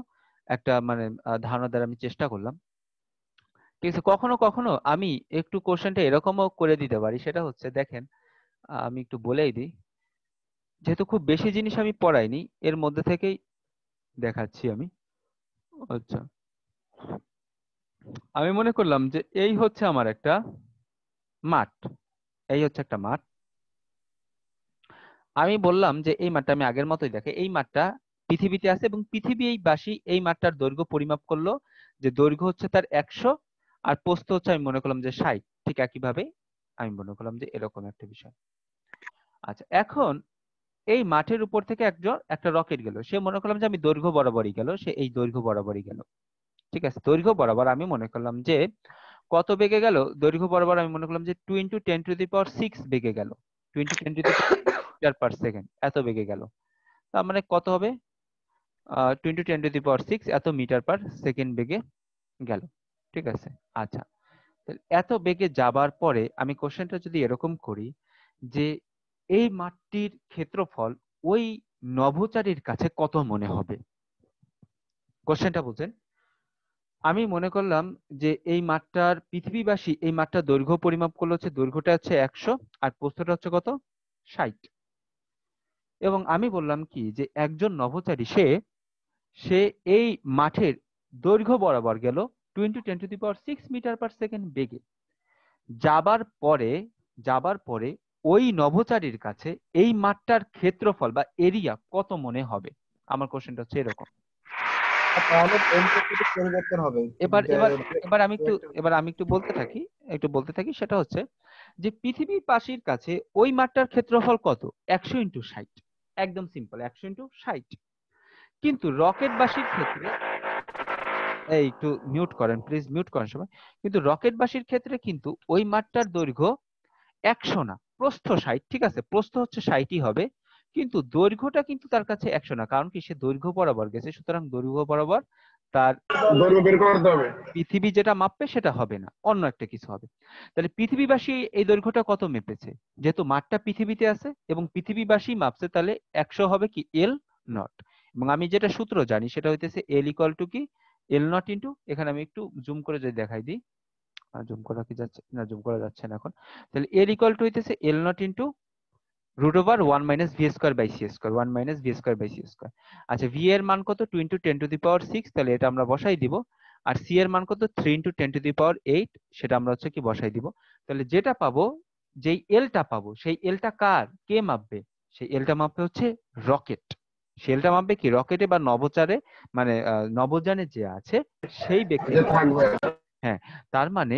একটা মানে ধারণা দ্বারা আমি চেষ্টা করলাম। ঠিক আছে, কখনো কখনো আমি একটু কোশ্চেনটা এরকমও করে দিতে পারি, সেটা হচ্ছে দেখেন, আমি একটু বলেই দিই, যেহেতু খুব বেশি জিনিস আমি পড়াইনি, এর মধ্যে থেকেই দেখাচ্ছি আমি। আচ্ছা, আমি মনে করলাম যে এই হচ্ছে আমার একটা মাঠ, এই হচ্ছে একটা মাঠ। আমি বললাম যে এই মাঠটা, আমি আগের মতোই দেখে, এই মাঠটা পৃথিবীতে আছে এবং পৃথিবীবাসী এই মাঠটার দৈর্ঘ্য পরিমাপ করলো, যে দৈর্ঘ্য হচ্ছে তার 100 আর প্রস্থ হচ্ছে আমি মনে করলাম যে 60। ঠিক একইভাবে আমি মনে করলাম যে এরকম একটা বিষয়। আচ্ছা, এখন এই মাঠের উপর থেকে একটা রকেট গেল, সে মনে করলাম যে আমি দৈর্ঘ্য বরাবরই গেল, সে এই দৈর্ঘ্য বরাবরই গেল। ঠিক আছে, দৈর্ঘ্য বরাবর আমি মনে করলাম যে কত বেগে গেল, দৈর্ঘ্য বরাবর আমি মনে করলাম যে 2 × 10⁶ বেগে গেল, 2 × 10⁶ এত বেগে গেল। তার মানে কত হবে, 2 × 10⁶ এত মিটার পার সেকেন্ড বেগে গেল। ঠিক আছে, আচ্ছা, তাহলে এত বেগে যাবার পরে আমি কোশ্চেনটা যদি এরকম করি যে এই মাঠটির ক্ষেত্রফল ওই নভোচারীর কাছে কত মনে হবে, কোশ্চেনটা বুঝেন। আমি মনে করলাম যে এই মাঠটার পৃথিবীবাসী এই মাঠটার দৈর্ঘ্য পরিমাপ করলো, হচ্ছে দৈর্ঘ্যটা হচ্ছে 100 আর প্রস্থটা হচ্ছে কত, 60। এবং আমি বললাম কি যে একজন নভোচারী সে সে এই মাঠের দৈর্ঘ্য বরাবর গেল 2 × 10⁶ মিটার পার সেকেন্ড বেগে। যাবার পরে ওই নভোচারীর কাছে এই মাঠটার ক্ষেত্রফল বা এরিয়া কত মনে হবে। আমার কোশ্চেনটা হচ্ছে এরকম। তাহলে দৈর্ঘ্য কিন্তু পরিবর্তন হবে। এবার যে- এবার যে- এবার আমি যে একটু একটা- এবার আমি একটু বলতে থাকি, সেটা হচ্ছে যে পৃথিবীবাসীর কাছে ওই মাঠটার ক্ষেত্রফল কত, 100 × 60, একদম সিম্পল, 100 × 60। কিন্তু রকেটবাসীর ক্ষেত্রে, এই একটু মিউট করেন প্লিজ, মিউট করেন সবাই। কিন্তু রকেটবাসীর ক্ষেত্রে কিন্তু ওই মাঠটার দৈর্ঘ্য 100 না, প্রস্থ 60। ঠিক আছে, প্রস্থ হচ্ছে 60ই হবে, কিন্তু দৈর্ঘ্যটা কিন্তু তার কাছে 100 না, কারণ কি সে দৈর্ঘ্য বরাবর গেছে, সুতরাং দৈর্ঘ্য বরাবর তার দৈর্ঘ্য বের করতে হবে। পৃথিবী যেটা মাপবে সেটা হবে না, অন্য একটা কিছু হবে। তাহলে পৃথিবীবাসী এই দৈর্ঘ্যটা কত মেপেছে, যেহেতু মাঠটা পৃথিবীতে আছে এবং পৃথিবীবাসী মাপছে, তাহলে 100 হবে কি এল নট। এবং আমি যেটা সূত্র জানি সেটা হইতেছে এল ইকুয়াল টু কি এল নট ইন্টু, এখানে আমি একটু জুম করে যদি দেখাই দিই, জুম করা কি যাচ্ছে না, জুম করা যাচ্ছে না এখন। তাহলে এর ইকুয়াল টু হইতেছে L not into root over 1 minus V square by C square, 1 minus V square by C square. আচ্ছা, ভি এর মান কত? 2 ইন্টু 10 টু দি পাওয়ার 6, তাহলে এটা আমরা বসাই দিব। আর সি এর মান কত? 3 ইন্টু 10 টু দি পাওয়ার 8, সেটা আমরা হচ্ছে কি বসাই দিব। তাহলে যেটা পাবো, যেই এলটা পাবো, সেই এলটা কার, কে মাপবে? সেই এলটা মাপবে হচ্ছে রকেট। সেই এলটা মাপবে কি? রকেটে বা নভোচারে, মানে নভোযানে যে আছে সেই ব্যক্তি। হ্যাঁ, তার মানে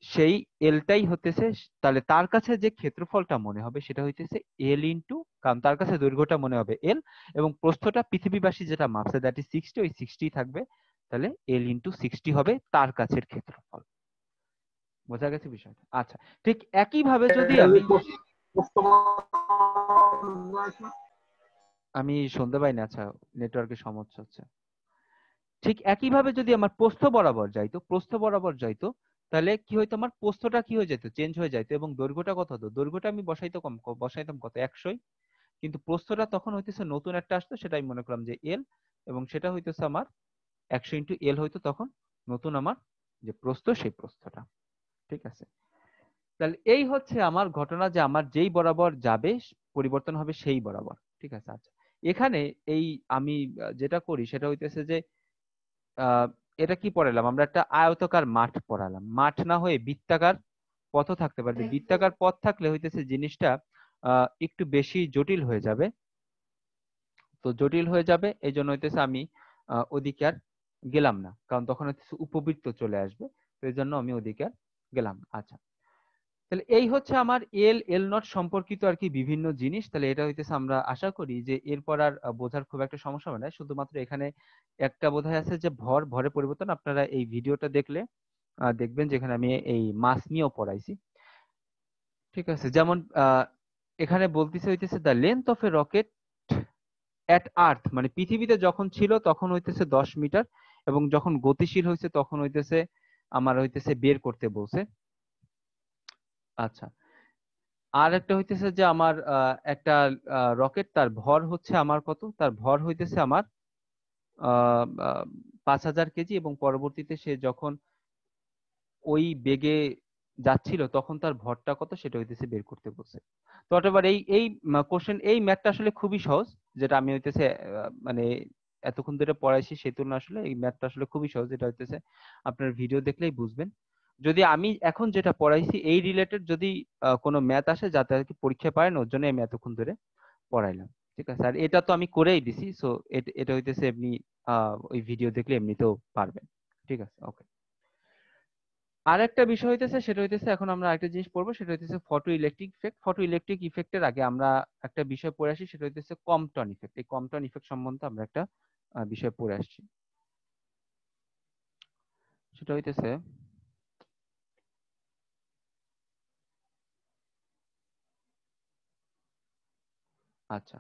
সেই এলটাই হতেছে, তাহলে তার কাছে যে ক্ষেত্রফলটা মনে হবে সেটা হইতেছে এল ইন্টু, কারণ তার কাছে দৈর্ঘ্যটা মনে হবে এল, এবং প্রস্থটা পৃথিবীবাসী যেটা মাপছে দ্যাট ইজ 60, ওই 60 থাকবে। তাহলে এল ইন্টু 60 হবে তার কাছের ক্ষেত্রফল। বোঝা গেছে বিষয়টা? আচ্ছা, ঠিক একই ভাবে যদি আমি শুনতে পাই না, আচ্ছা নেটওয়ার্কের সমস্যা হচ্ছে। ঠিক একই ভাবে যদি আমার প্রস্থ বরাবর যাইতো, প্রস্থ বরাবর যাইতো, তাহলে কি হইতো? আমার প্রস্থটা কি হয়ে যেত? চেঞ্জ হয়ে যাইতো, এবং দৈর্ঘ্যটা কত হতো? দৈর্ঘ্যটা আমি বসাইতাম কত? 100। কিন্তু প্রস্থটা তখন হইতেছে নতুন একটা আসতো, সেটা আমি মনে করলাম যে এল, এবং সেটা হইতেছে আমার 100 ইন্টু এল হইতো তখন নতুন আমার যে প্রস্থ, সেই প্রস্থটা। ঠিক আছে, তাহলে এই হচ্ছে আমার ঘটনা, যে আমার যেই বরাবর যাবে পরিবর্তন হবে সেই বরাবর। ঠিক আছে, আচ্ছা এখানে এই আমি যেটা করি সেটা হইতেছে যে আহ এটা কি পড়ালাম আমরা? একটা আয়তাকার মাঠ পড়ালাম। মাঠ না হয়ে বৃত্তাকার পথও থাকতে পারে। বৃত্তাকার পথ থাকলে হইতেছে জিনিসটা একটু বেশি জটিল হয়ে যাবে। তো জটিল হয়ে যাবে এই জন্য হইতেছে আমি ওদিকে আর গেলাম না, কারণ তখন হচ্ছে উপবৃত্ত চলে আসবে। তো এই জন্য আমি ওদিকে আর গেলাম না। আচ্ছা, তাহলে এই হচ্ছে আমার এল এল নট সম্পর্কিত আর কি বিভিন্ন জিনিস। তাহলে এটা হইতেছে, আমরা আশা করি যে এরপর আর বোঝার খুব একটা সমস্যা হবে না। শুধুমাত্র এখানে একটা বোধহয় আছে যে ভরের পরিবর্তন। আপনারা এই ভিডিওটা দেখলে দেখবেন যেখানে আমি এই মাস নিয়েও পড়াইছি। ঠিক আছে, যেমন এখানে বলতেছে হইতেছে the length of a rocket at earth, মানে পৃথিবীতে যখন ছিল তখন হইতেছে 10 মিটার, এবং যখন গতিশীল হয়েছে তখন হইতেছে আমার হইতেছে বের করতে বলছে। আচ্ছা, আর একটা হইতেছে যে আমার একটা রকেট, তার ভর হচ্ছে আমার কত? তার ভর হইতেছে আমার 5000 কেজি, এবং পরবর্তীতে সে যখন ওই বেগে যাচ্ছিল তখন তার ভরটা কত সেটা হইতেছে বের করতে বলছে। তো এবার এই এই কোশ্চেন, এই ম্যাথটা আসলে খুবই সহজ, যেটা আমি হইতেছে মানে এতক্ষণ ধরে পড়াইছি সেই তুলনায় আসলে এই ম্যাথটা আসলে খুবই সহজ। এটা হইতেছে আপনার ভিডিও দেখলেই বুঝবেন। যদি আমি এখন যেটা পড়াইছি এই রিলেটেড যদি কোনো ম্যাথ আসে যাতে আর কি পরীক্ষায় পারেন, ওর জন্য আমি এতক্ষণ ধরে পড়াইলাম। ঠিক আছে, আর এটা তো আমি করেই দিছি, সো এটা হইতেছে এমনি ওই ভিডিও দেখলে এমনিতেও পারবেন। ঠিক আছে, ওকে। আর একটা বিষয় হইতেছে, সেটা হইতেছে এখন আমরা আরেকটা জিনিস পড়বো, সেটা হইতেছে photo electric effect. Photo electric ইফেক্টের আগে আমরা একটা বিষয় পড়ে আসি, সেটা হইতেছে কম্পটন ইফেক্ট। এই কম্পটন ইফেক্ট সম্বন্ধে আমরা একটা বিষয় পড়ে আসছি, সেটা হইতেছে আচ্ছা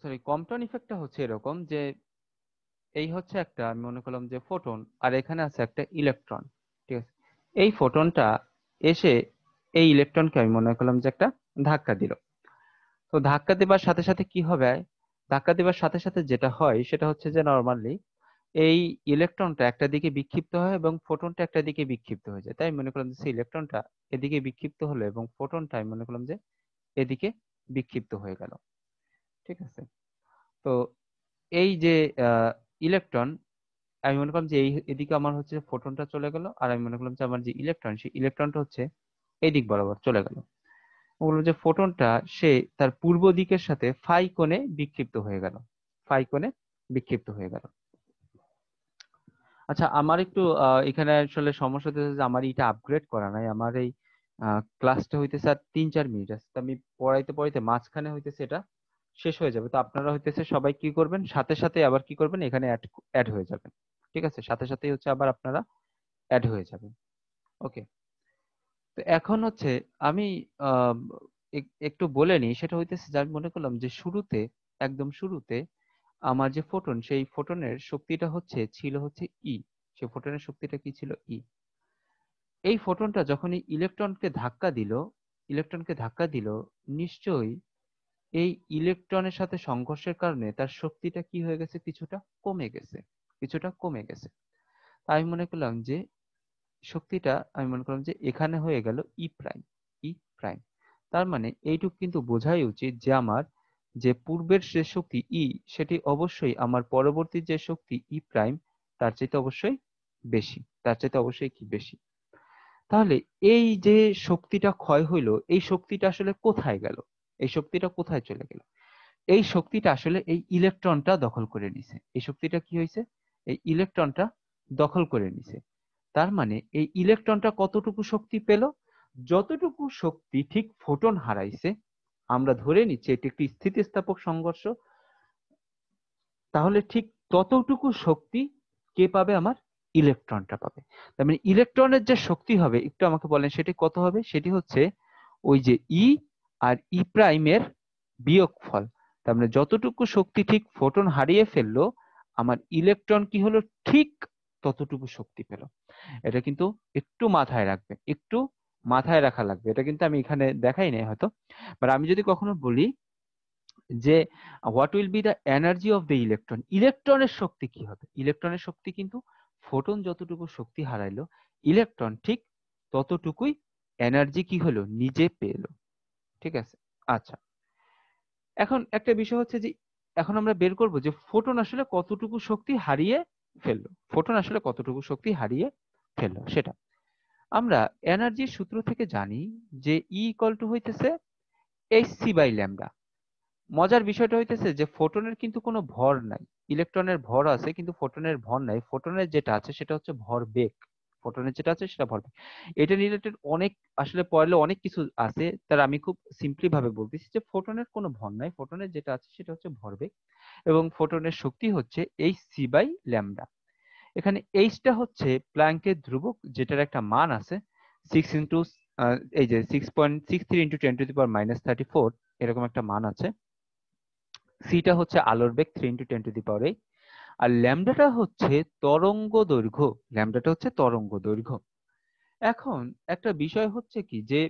সরি, কম্পটন ইফেক্টটা হচ্ছে এরকম যে এই হচ্ছে একটা, আমি মনে করলাম যে ফোটন, আর এখানে আছে একটা ইলেকট্রন। ঠিক আছে, এই ফোটনটা এসে এই ইলেকট্রনকে আমি মনে করলাম যে একটা ধাক্কা দিল। তো ধাক্কা দেবার সাথে সাথে কি হবে? ধাক্কা দেবার সাথে সাথে যেটা হয় সেটা হচ্ছে যে নর্মালি এই ইলেকট্রনটা একটা দিকে বিক্ষিপ্ত হয় এবং ফোটনটা একটা দিকে বিক্ষিপ্ত হয়ে যায়। তাই মনে করলাম যে সেই ইলেকট্রনটা এদিকে বিক্ষিপ্ত হলো এবং ফোটনটা আমি মনে করলাম যে এদিকে বিক্ষিপ্ত হয়ে গেল। ঠিক আছে, তো এই যে ইলেকট্রন, আমি মনে করলাম যে এই এদিকে আমার হচ্ছে ফোটনটা চলে গেল, আর আমি মনে করলাম যে আমার যে ইলেকট্রন, সেই ইলেকট্রনটা হচ্ছে এই দিক বরাবর চলে গেল। বললো যে ফোটনটা সে তার পূর্ব দিকের সাথে ফাই কোণে বিক্ষিপ্ত হয়ে গেল, ফাই কোণে বিক্ষিপ্ত হয়ে গেল। আচ্ছা, আমার একটু এখানে আসলে সমস্যা হতেছে যে আমার এটা আপগ্রেড করা নাই। আমার এই ক্লাসটা হইতেছে আর 3-4 মিনিট আছে, তো আমি পড়াইতে পড়াইতে মাঝখানে হইতেছে এটা শেষ হয়ে যাবে। তো আপনারা হইতেছে সবাই কি করবেন, সাথে সাথে আবার কি করবেন, এখানে অ্যাড হয়ে যাবেন। ঠিক আছে, সাথে সাথেই হচ্ছে আবার আপনারা অ্যাড হয়ে যাবেন। ওকে, তো এখন হচ্ছে আমি আহ, একটু বলে নিই, সেটা হইতেছে যে আমি মনে করলাম যে শুরুতে, একদম শুরুতে আমার যে ফোটন, সেই ফোটনের শক্তিটা ছিল হচ্ছে ই। সেই ফোটনের শক্তিটা কি ছিল? ই। এই ফোটনটা যখনই ইলেকট্রনকে ধাক্কা দিল, নিশ্চয়ই এই ইলেকট্রনের সাথে সংঘর্ষের কারণে তার শক্তিটা কি হয়ে গেছে? কিছুটা কমে গেছে, কিছুটা কমে গেছে। আমি মনে করলাম যে শক্তিটা আমি মনে করলাম যে এখানে হয়ে গেল ই প্রাইম, ই প্রাইম। তার মানে এইটুকু কিন্তু বোঝাই উচিত যে আমার যে পূর্বের যে শক্তি ই সেটি অবশ্যই আমার পরবর্তী যে শক্তি ই প্রাইম তার চাইতে অবশ্যই বেশি, তার চাইতে অবশ্যই কি বেশি। তাহলে এই যে শক্তিটা ক্ষয় হইলো, এই শক্তিটা আসলে কোথায় গেল, এই শক্তিটা কোথায় চলে গেল? এই শক্তিটা আসলে এই ইলেকট্রনটা দখল করে নিছে। এই শক্তিটা কি হয়েছে? এই ইলেকট্রনটা দখল করে নিছে। তার মানে এই ইলেকট্রনটা কতটুকু শক্তি পেল? যতটুকু শক্তি ঠিক ফোটন হারাইছে, আমরা ধরে নিচ্ছি এটি একটি স্থিতিস্থাপক সংঘর্ষ, তাহলে ঠিক ততটুকু শক্তি কে পাবে? আমার ইলেকট্রনটা পাবে। তার মানে ইলেকট্রনের যে শক্তি হবে, একটু আমাকে বলেন সেটি কত হবে? সেটি হচ্ছে ওই যে ই আর ই প্রাইমের বিয়োগফল। তার মানে যতটুকু শক্তি ঠিক ফোটন হারিয়ে ফেললো, আমার ইলেকট্রন কি হলো? ঠিক ততটুকু শক্তি পেল। এটা কিন্তু একটু মাথায় রাখবে, একটু মাথায় রাখা লাগবে। এটা কিন্তু আমি এখানে দেখাই নাই হয়তো, বাট আমি যদি কখনো বলি যে what will be the energy of the electron, ইলেকট্রনের শক্তি কি হবে? ইলেকট্রনের শক্তি কিন্তু ফোটন যতটুকু শক্তি হারাইলো, ইলেকট্রন ঠিক ততটুকুই এনার্জি কি হলো? নিজে পেলো। ঠিক আছে, আচ্ছা। এখন একটা বিষয় হচ্ছে যে এখন আমরা বের করব যে ফোটন আসলে কতটুকু শক্তি হারিয়ে ফেললো, ফোটন আসলে কতটুকু শক্তি হারিয়ে ফেললো সেটা আমরা এনার্জির সূত্র থেকে জানি যে ই ইকুয়াল টু হইতেছে hc বাই ল্যামডা। মজার বিষয়টা হইতেছে যে ফোটনের কিন্তু কোনো ভর নাই, ইলেকট্রনের ভর আছে কিন্তু ফোটনের ভর নাই। ফোটনের যেটা আছে সেটা হচ্ছে ভরবেগ, ফোটনের যেটা আছে সেটা ভরবেগ। এটা রিলেটেড অনেক আসলে পড়লে অনেক কিছু আছে, তার আমি খুব সিম্পলি ভাবে বলতেছি যে ফোটনের কোনো ভর নাই, ফোটনের যেটা আছে সেটা হচ্ছে ভরবেগ, এবং ফোটনের শক্তি হচ্ছে hc বাই ল্যামডা। এখানে এইচটা হচ্ছে প্ল্যাঙ্কের ধ্রুবক, যেটার একটা মান আছে 6 এই যে 6.63 ইন্টু 10⁻³ এরকম একটা মান আছে। সিটা হচ্ছে আলোর বেগ 3 ইন্টু 10⁸, আর ল্যামডাটা হচ্ছে তরঙ্গ দৈর্ঘ্য, ল্যামডাটা হচ্ছে তরঙ্গ দৈর্ঘ্য। এখন একটা বিষয় হচ্ছে কি যে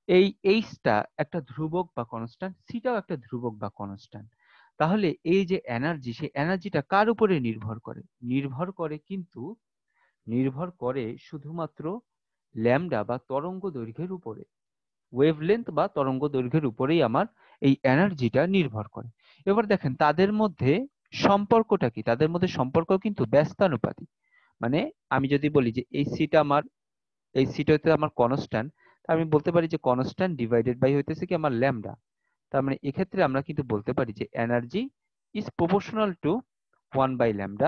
এই এইচটা একটা ধ্রুবক বা কনস্ট্যান্ট, সিটাও একটা ধ্রুবক বা কনস্ট্যান্ট। তাহলে এই যে এনার্জি, সেই এনার্জিটা কার উপরে নির্ভর করে? নির্ভর করে শুধুমাত্র ল্যামডা বা তরঙ্গ দৈর্ঘ্যের উপরে, ওয়েভলেন্থ বা তরঙ্গ দৈর্ঘ্যের উপরেই আমার এই এনার্জিটা নির্ভর করে। এবার দেখেন তাদের মধ্যে সম্পর্কটা কি? তাদের মধ্যে সম্পর্ক কিন্তু ব্যস্তানুপাতিক। মানে আমি যদি বলি যে এই সিটা হচ্ছে আমার কনস্ট্যান্ট, আমি বলতে পারি যে কনস্ট্যান্ট ডিভাইডেড বাই হইতেছে কি আমার ল্যামডা। তার মানে এক্ষেত্রে আমরা কিন্তু বলতে পারি যে এনার্জি ইজ প্রপোর্শনাল টু 1/λ,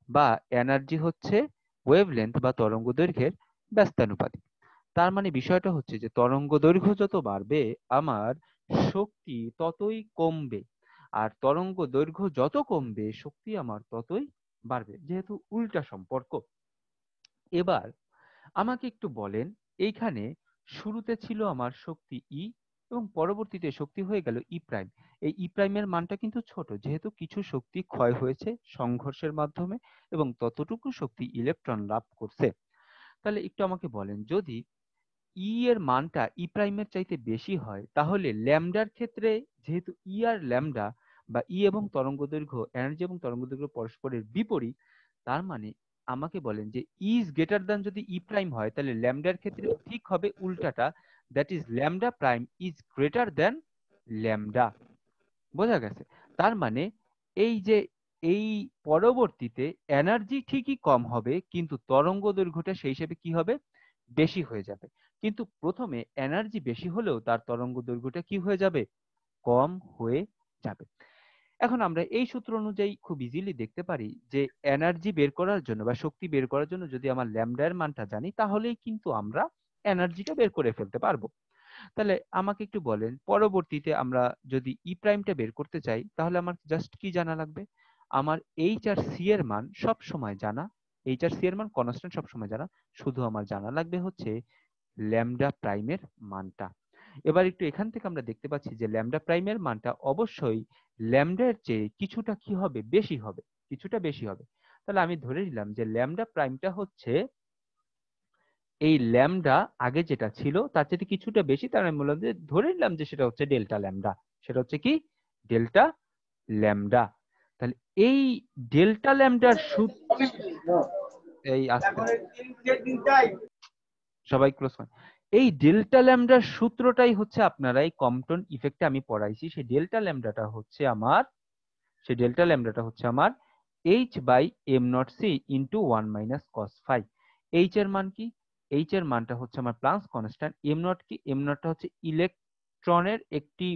বা এনার্জি হচ্ছে ওয়েভলেন্থ বা তরঙ্গ দৈর্ঘ্যের ব্যস্তানুপাতিক। তার মানে বিষয়টা হচ্ছে যে তরঙ্গ দৈর্ঘ্য যত বাড়বে আমার শক্তি ততই কমবে, আর তরঙ্গ দৈর্ঘ্য যত কমবে শক্তি আমার ততই বাড়বে, যেহেতু উল্টা সম্পর্ক। এবার আমাকে একটু বলেন, এইখানে শুরুতে ছিল আমার শক্তি ই এবং পরবর্তীতে শক্তি হয়ে গেল ই প্রাইম। এই ই প্রাইমের মানটা কিন্তু ছোট, যেহেতু কিছু শক্তি ক্ষয় হয়েছে সংঘর্ষের মাধ্যমে এবং ততটুকু শক্তি ইলেকট্রন লাভ করছে। তাহলে একটু আমাকে বলেন, যদি ই এর মানটা ই প্রাইমের চাইতে বেশি হয়, তাহলে ল্যামডার ক্ষেত্রে যেহেতু ই আর ল্যামডা বা ই এবং তরঙ্গদৈর্ঘ্য, এনার্জি এবং তরঙ্গদৈর্ঘ্য পরস্পরের বিপরীত, তার মানে আমাকে বলেন যে ই ইজ গ্রেটার দ্যান যদি ই প্রাইম হয়, তাহলে ল্যামডার ক্ষেত্রে ঠিক হবে উল্টাটা, that is lambda prime is greater than lambda. বোঝা গেছে? তার মানে এই যে এই পরবর্তীতে এনার্জি ঠিকই কম হবে কিন্তু তরঙ্গ দৈর্ঘ্যটা সেই হিসেবে কি হবে? বেশি হয়ে যাবে। কিন্তু প্রথমে এনার্জি বেশি হলেও তার তরঙ্গ দৈর্ঘ্যটা কি হয়ে যাবে? কম হয়ে যাবে। এখন আমরা এই সূত্র অনুযায়ী খুব ইজিলি দেখতে পারি যে এনার্জি বের করার জন্য বা শক্তি বের করার জন্য যদি আমার ল্যামডা এর মানটা জানি, তাহলেই কিন্তু আমরা এনার্জিটা বের করে ফেলতে পারবো। তাহলে আমাকে একটু বলেন, পরবর্তীতে আমরা যদি ই প্রাইমটা বের করতে চাই, তাহলে আমার জাস্ট কি জানা লাগবে? আমার এইচ আর সি এর মান সব সময় জানা, এইচ আর সি এর মান কনস্ট্যান্ট সব সময় জানা, শুধু আমার জানা লাগবে হচ্ছে ল্যামডা প্রাইমের মানটা। এবার একটু এখান থেকে আমরা দেখতে পাচ্ছি যে ল্যামডা প্রাইমের মানটা অবশ্যই ল্যামডার চেয়ে কিছুটা কি হবে? বেশি হবে, কিছুটা বেশি হবে। তাহলে আমি ধরে নিলাম যে ল্যামডা প্রাইমটা হচ্ছে এই ল্যামডা আগে যেটা ছিল তার চেয়ে কিছুটা বেশি, তার আমি বললাম যে ধরে নিলাম যে সেটা হচ্ছে ডেল্টা ল্যামডা, সেটা হচ্ছে কি? Delta lambda. তাহলে এই ডেল্টা ল্যামডার এই আস্তে সবাই ক্লোজ করেন। এই ডেল্টা ল্যামডার সূত্রটাই হচ্ছে আপনারা এই কম্পটন ইফেক্টে আমি পড়াইছি। সেই ডেল্টা ল্যামডাটা হচ্ছে আমার h by m naught c into 1 minus cos phi. H এর মান কি? এইচ এর মানটা হচ্ছে আমার প্লাঙ্কস কনস্ট্যান্ট। এম নট কি? এম নটটা হচ্ছে ইলেকট্রনের একটি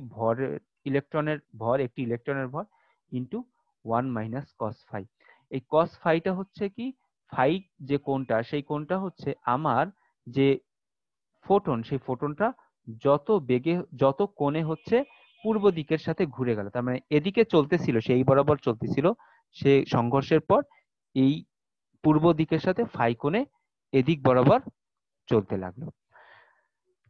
ইলেকট্রনের ভর ইন্টু 1 মাইনাস কস ফাই। এই কস ফাইটা হচ্ছে কি? ফাই যে কোণটা, সেই কোণটা হচ্ছে আমার যে ফোটন, সেই ফোটনটা যত কোণে হচ্ছে পূর্ব দিকের সাথে ঘুরে গেল, তার মানে এদিকে চলতেছিল, সেই বরাবর চলতেছিল, সে সংঘর্ষের পর এই পূর্ব দিকের সাথে ফাই কোণে এদিক বরাবর চলতে লাগলো।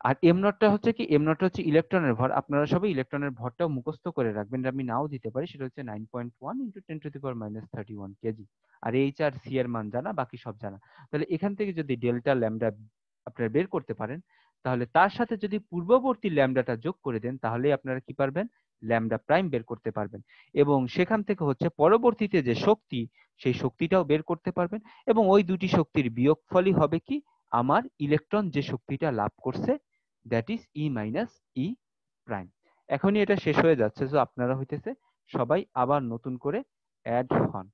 আর এম নটটা হচ্ছে কি? এম নটটা হচ্ছে ইলেকট্রনের ভর। আপনারা সবাই ইলেকট্রনের ভরটাও মুখস্থ করে রাখবেন, আমি নাও দিতে পারি। সেটা হচ্ছে 9.1 ইন্টু 10⁻³ কেজি। আর এইচ আর সি এর মান জানা, বাকি সব জানা। তাহলে এখান থেকে যদি ডেল্টা ল্যামডা আপনারা বের করতে পারেন, তাহলে তার সাথে যদি পূর্ববর্তী ল্যামডাটা যোগ করে দেন, তাহলে আপনারা কি পারবেন? ল্যামডা প্রাইম বের করতে পারবেন। এবং সেখান থেকে হচ্ছে পরবর্তীতে যে শক্তি, সেই শক্তিটাও বের করতে পারবেন। এবং ওই দুটি শক্তির বিয়োগফলই হবে কি? আমার ইলেকট্রন যে শক্তিটা লাভ করছে, that is E minus E prime. এখনই এটা শেষ হয়ে যাচ্ছে, তো আপনারা হইতেছে সবাই আবার নতুন করে অ্যাড হন।